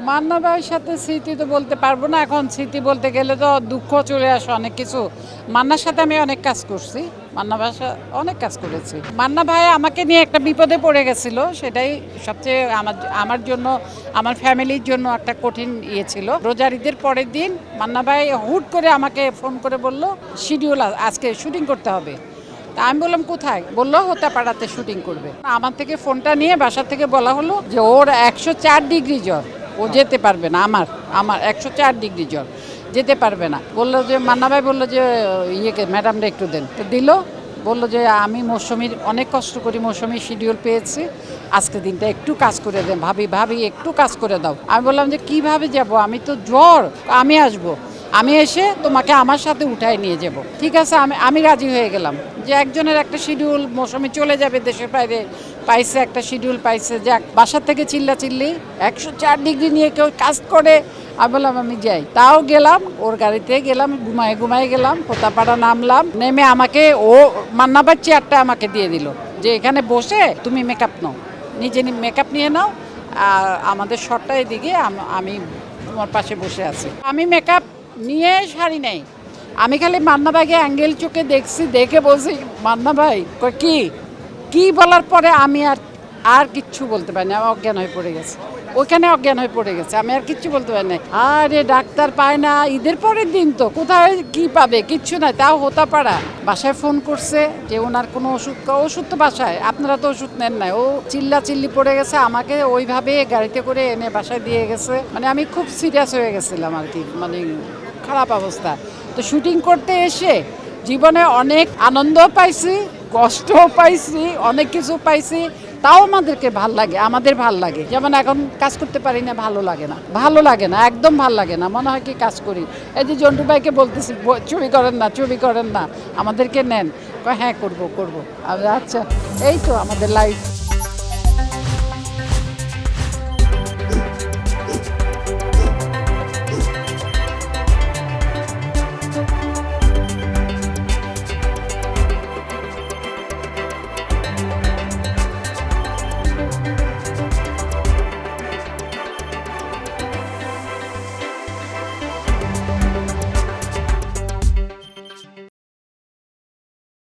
মান্না ভাইয়ের সাথে স্মৃতি তো বলতে পারবো না, এখন স্মৃতি বলতে গেলে তো দুঃখ চলে আসে অনেক কিছু। মান্নার সাথে আমি অনেক কাজ করছি, মান্না ভাইয়ের সাথে অনেক কাজ করেছি। মান্না ভাই আমাকে নিয়ে একটা বিপদে পড়ে গেছিল, সেটাই সবচেয়ে আমার জন্য, আমার ফ্যামিলির জন্য একটা কঠিন ইয়ে ছিল। রোজার ঈদের পরের দিন মান্না ভাই হুট করে আমাকে ফোন করে বলল শিডিউল আজকে শুটিং করতে হবে। তা আমি বললাম কোথায়, বললো হত্যাপাড়াতে শুটিং করবে। আমার থেকে ফোনটা নিয়ে বাসা থেকে বলা হলো যে ওর 104 ডিগ্রি জ্বর, ও যেতে পারবে না। আমার আমার 104 ডিগ্রি জ্বর, যেতে পারবে না। বললো যে মান্না ভাই বললো যে ইয়েকে ম্যাডামরা একটু দেন, তো দিল। বললো যে আমি মৌসুমীর অনেক কষ্ট করি, মৌসুমীর শিডিউল পেয়েছি, আজকে দিনটা একটু কাজ করে দেন ভাবি একটু কাজ করে দাও। আমি বললাম যে কিভাবে যাব, আমি তো জ্বর, আমি আসবো, আমি এসে তোমাকে আমার সাথে উঠায় নিয়ে যাব। ঠিক আছে, আমি রাজি হয়ে গেলাম যে একজনের একটা শিডিউল, মৌসুমী চলে যাবে দেশের বাইরে, পাইছে একটা শিডিউল পাইছে, যাক বাসার থেকে চিল্লি 104 ডিগ্রি নিয়ে কেউ কাজ করে। আমি বললাম আমি যাই, তাও গেলাম, ওর গাড়িতে গেলাম, ঘুমায় গেলাম, হোতাপাড়া নামলাম, নেমে আমাকে ও মান্নাবার চেয়ারটা আমাকে দিয়ে দিল যে এখানে বসে তুমি মেকআপ নাও, নিজে মেকআপ নিয়ে নাও, আর আমাদের শটটা এদিকে, আমি তোমার পাশে বসে আছি। আমি মেকআপ নিয়ে শাড়ি নেই, আমি খালি মান্না ভাইকে অ্যাঙ্গেল চোখে দেখছি, দেখে বলছি মান্না ভাই কি বলার পরে আমি আর কিচ্ছু বলতে পারিনি, আমি অজ্ঞান হয়ে পড়ে গেছে, ওইখানে অজ্ঞান হয়ে পড়ে গেছে, আমি আর কিচ্ছু বলতে পারি না। আরে ডাক্তার পায় না, ঈদের পরের দিন তো কোথায় কি পাবে, কিচ্ছু নাই, তাও হোতাপাড়া। বাসায় ফোন করছে যে ওনার কোনো ওষুধ তো বাসায়, আপনারা তো ওষুধ নেন নাই, ও চিল্লি পড়ে গেছে, আমাকে ওইভাবে গাড়িতে করে এনে বাসায় দিয়ে গেছে। মানে আমি খুব সিরিয়াস হয়ে গেছিলাম আর কি, মানে খারাপ অবস্থা। তো শুটিং করতে এসে জীবনে অনেক আনন্দ পাইছি, কষ্টও পাইছি, অনেক কিছু পাইছি, তাও আমাদেরকে আমাদের ভাল লাগে। যেমন এখন কাজ করতে পারি না, ভালো লাগে না, একদম ভাল লাগে না, মনে হয় কি কাজ করি। এই যে জন্টু ভাইকে বলতেছি ছবি করেন না, আমাদেরকে নেন, হ্যাঁ করবো। আচ্ছা, এই তো আমাদের লাইফ।